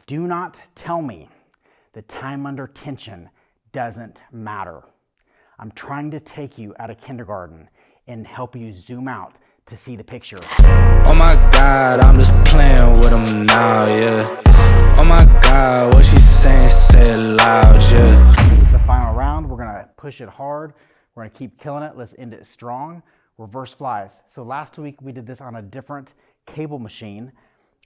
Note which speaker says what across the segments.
Speaker 1: Do not tell me that time under tension doesn't matter. I'm trying to take you out of kindergarten and help you zoom out to see the picture.
Speaker 2: Oh my God, I'm just playing with them now, yeah. Oh my God, what she saying, say it loud, yeah.
Speaker 1: The final round, we're gonna push it hard. We're gonna keep killing it. Let's end it strong. Reverse flies. So last week we did this on a different cable machine.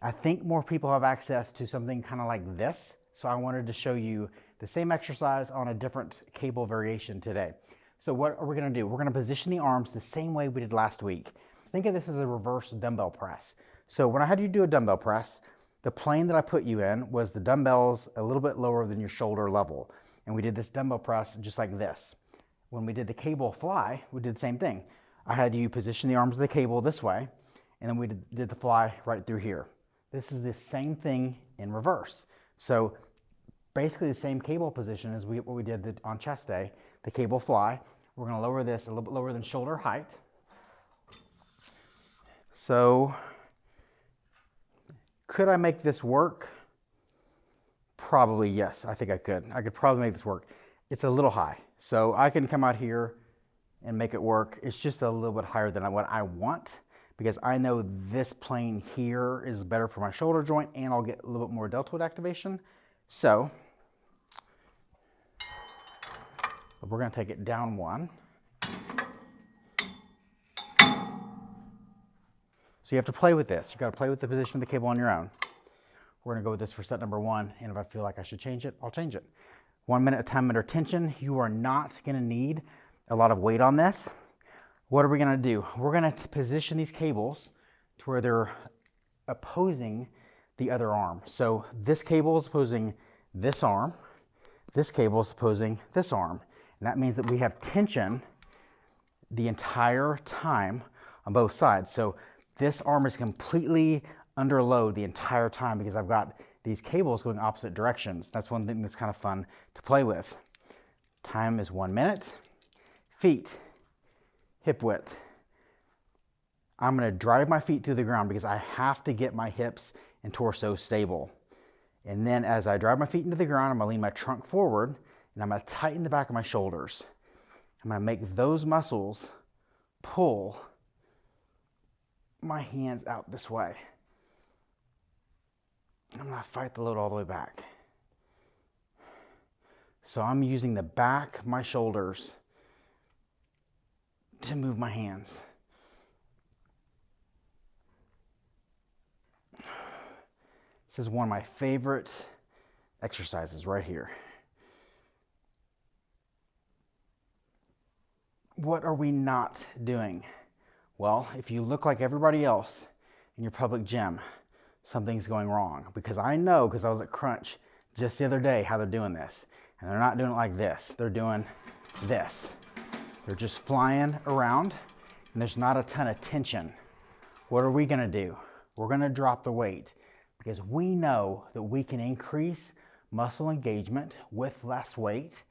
Speaker 1: I think more people have access to something kind of like this. So I wanted to show you the same exercise on a different cable variation today. So what are we gonna do? We're gonna position the arms the same way we did last week. Think of this as a reverse dumbbell press. So when I had you do a dumbbell press, the plane that I put you in was the dumbbells a little bit lower than your shoulder level. And we did this dumbbell press just like this. When we did the cable fly, we did the same thing. I had you position the arms of the cable this way, and then we did the fly right through here. This is the same thing in reverse. So basically the same cable position as what we did on chest day, the cable fly. We're gonna lower this a little bit lower than shoulder height. So could I make this work? Probably yes, I think I could. I could probably make this work. It's a little high. So I can come out here and make it work. It's just a little bit higher than what I want, because I know this plane here is better for my shoulder joint and I'll get a little bit more deltoid activation. So we're gonna take it down one. So you have to play with this. You gotta play with the position of the cable on your own. We're gonna go with this for set number one, and if I feel like I should change it, I'll change it. 1 minute of time under tension. You are not gonna need a lot of weight on this. What are we gonna do? We're gonna position these cables to where they're opposing the other arm. So this cable is opposing this arm. This cable is opposing this arm. And that means that we have tension the entire time on both sides. So this arm is completely under load the entire time because I've got these cables going opposite directions. That's one thing that's kind of fun to play with. Time is 1 minute. Feet, hip width. I'm gonna drive my feet through the ground because I have to get my hips and torso stable. And then as I drive my feet into the ground, I'm gonna lean my trunk forward and I'm gonna tighten the back of my shoulders. I'm gonna make those muscles pull my hands out this way. I'm gonna fight the load all the way back. So I'm using the back of my shoulders to move my hands. This is one of my favorite exercises right here. What are we not doing? Well, if you look like everybody else in your public gym, something's going wrong. Because I know, because I was at Crunch just the other day, how they're doing this. And they're not doing it like this. They're doing this. They're just flying around and there's not a ton of tension. What are we gonna do? We're gonna drop the weight because we know that we can increase muscle engagement with less weight,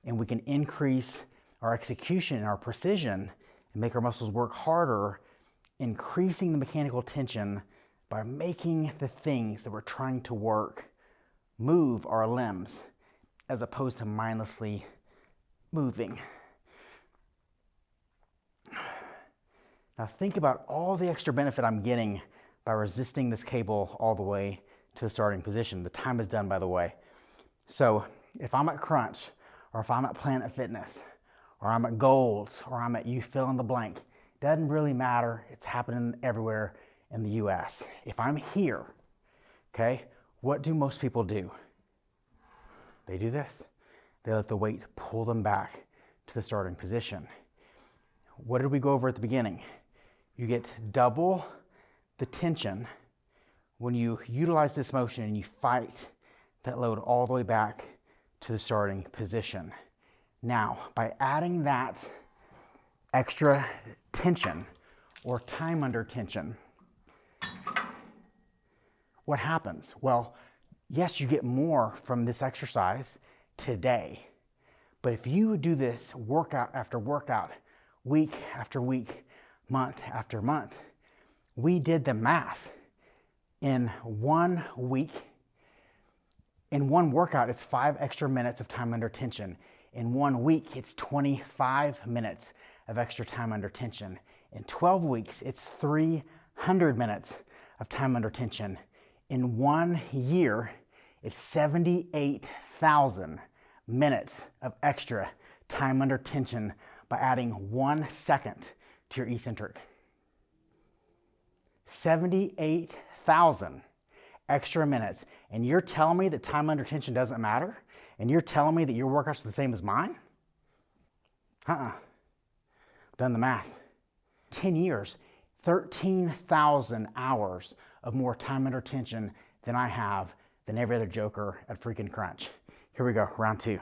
Speaker 1: and we can increase our execution and our precision and make our muscles work harder, increasing the mechanical tension by making the things that we're trying to work move our limbs as opposed to mindlessly moving. Now think about all the extra benefit I'm getting by resisting this cable all the way to the starting position. The time is done, by the way. So if I'm at Crunch, or if I'm at Planet Fitness, or I'm at Gold's, or I'm at you fill in the blank, doesn't really matter. It's happening everywhere in the US. If I'm here, okay, what do most people do? They do this. They let the weight pull them back to the starting position. What did we go over at the beginning? You get double the tension when you utilize this motion and you fight that load all the way back to the starting position. Now, by adding that extra tension or time under tension, what happens? Well, yes, you get more from this exercise today, but if you do this workout after workout, week after week, month after month, we did the math. In 1 week, In one workout, it's 5 extra minutes of time under tension. In 1 week, it's 25 minutes of extra time under tension. In 12 weeks, it's 300 minutes of time under tension. In 1 year, it's 78,000 minutes of extra time under tension by adding 1 second to your eccentric. 78,000 extra minutes. And you're telling me that time under tension doesn't matter? And you're telling me that your workouts are the same as mine? Done the math. 10 years, 13,000 hours of more time under tension than I have than every other joker at freaking Crunch. Here we go, round 2.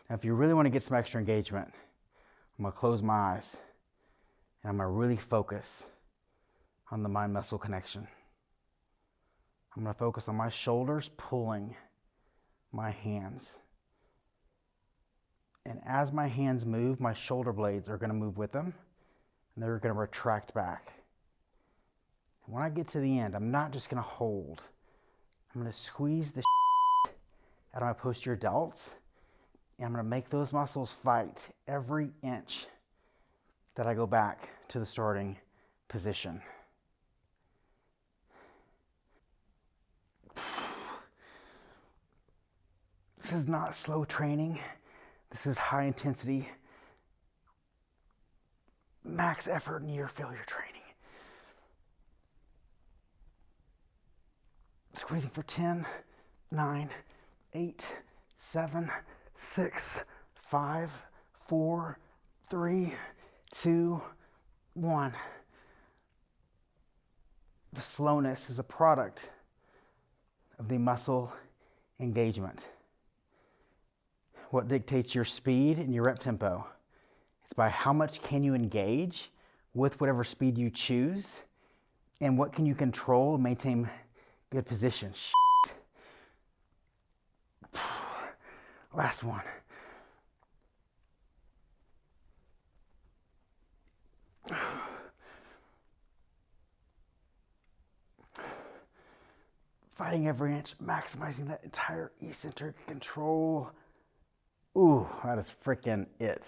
Speaker 1: Now, if you really want to get some extra engagement, I'm going to close my eyes and I'm going to really focus on the mind-muscle connection. I'm going to focus on my shoulders pulling my hands. And as my hands move, my shoulder blades are going to move with them, and they're going to retract back. And when I get to the end, I'm not just going to hold. I'm going to squeeze the out of my posterior delts, and I'm going to make those muscles fight every inch that I go back to the starting position. This is not slow training. This is high intensity, max effort, near failure training. Squeezing for 10, 9, 8, 7, 6, 5, 4, 3, 2, 1. The slowness is a product of the muscle engagement. What dictates your speed and your rep tempo? It's by how much can you engage with whatever speed you choose, and what can you control and maintain good position. Last one. Fighting every inch, maximizing that entire eccentric control. Ooh, that is freaking it.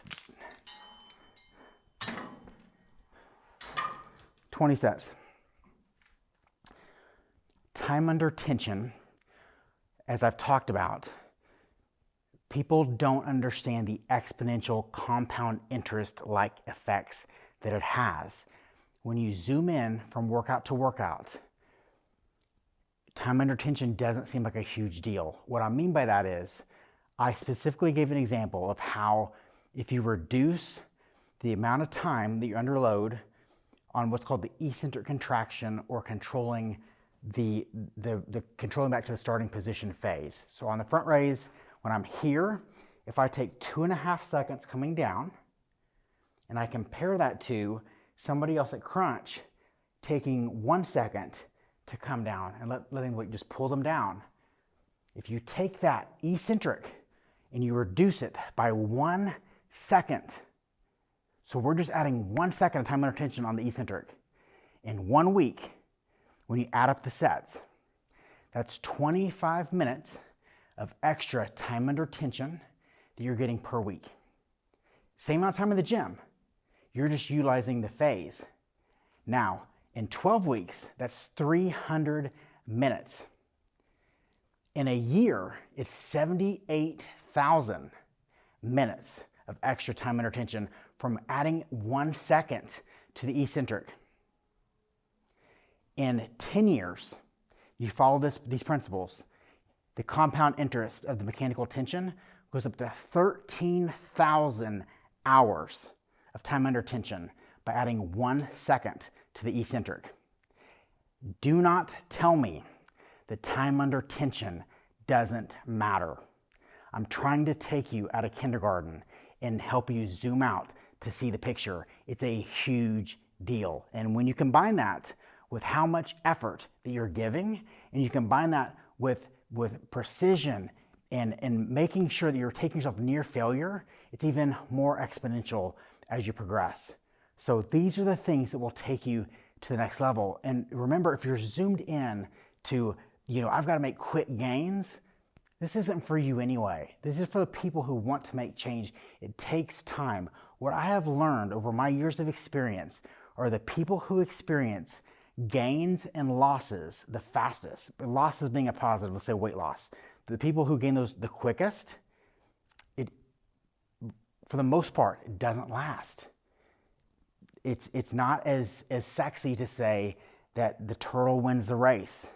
Speaker 1: 20 sets. Time under tension, as I've talked about, people don't understand the exponential compound interest-like effects that it has. When you zoom in from workout to workout, time under tension doesn't seem like a huge deal. What I mean by that is, I specifically gave an example of how if you reduce the amount of time that you're under load on what's called the eccentric contraction, or controlling the controlling back to the starting position phase. So on the front raise, when I'm here, if I take 2.5 seconds coming down, and I compare that to somebody else at Crunch taking 1 second to come down and letting the weight just pull them down. If you take that eccentric and you reduce it by 1 second, so we're just adding 1 second of time under tension on the eccentric. In 1 week, when you add up the sets, that's 25 minutes of extra time under tension that you're getting per week. Same amount of time in the gym, you're just utilizing the phase. Now, in 12 weeks, that's 300 minutes. In a year, it's 78,000 minutes of extra time under tension from adding 1 second to the eccentric. In 10 years, you follow these principles, the compound interest of the mechanical tension goes up to 13,000 hours of time under tension by adding 1 second to the eccentric. Do not tell me that time under tension doesn't matter. I'm trying to take you out of kindergarten and help you zoom out to see the picture. It's a huge deal. And when you combine that with how much effort that you're giving, and you combine that with precision and making sure that you're taking yourself near failure, it's even more exponential as you progress. So these are the things that will take you to the next level. And remember, if you're zoomed in to I've got to make quick gains. This isn't for you anyway. This is for the people who want to make change. It takes time. What I have learned over my years of experience are the people who experience gains and losses the fastest. Losses being a positive, let's say weight loss. The people who gain those the quickest, for the most part, it doesn't last. It's not as sexy to say that the turtle wins the race,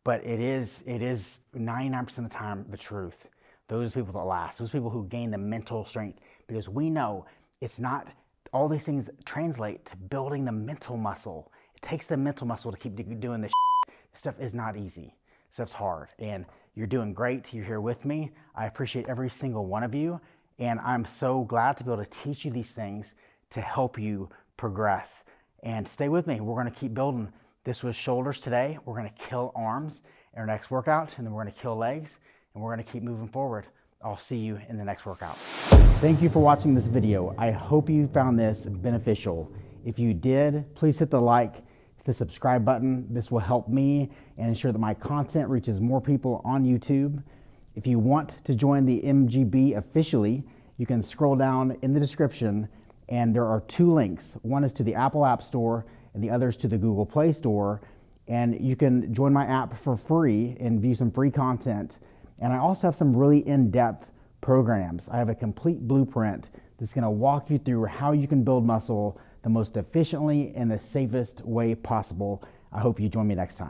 Speaker 1: but it is 99% of the time the truth. Those people that last, those people who gain the mental strength, because we know it's not, all these things translate to building the mental muscle. It takes the mental muscle to keep doing this shit. This stuff is not easy. This stuff's hard, and you're doing great. You're here with me. I appreciate every single one of you, and I'm so glad to be able to teach you these things to help you progress. And stay with me. We're going to keep building. This was shoulders today. We're going to kill arms in our next workout, and then we're going to kill legs, and we're going to keep moving forward. I'll see you in the next workout. Thank you for watching this video. I hope you found this beneficial. If you did, please hit the like, hit the subscribe button. This will help me and ensure that my content reaches more people on YouTube. If you want to join the MGB officially, you can scroll down in the description, and there are 2 links. One is to the Apple App Store and the other is to the Google Play Store. And you can join my app for free and view some free content. And I also have some really in-depth programs. I have a complete blueprint that's going to walk you through how you can build muscle the most efficiently and the safest way possible. I hope you join me next time.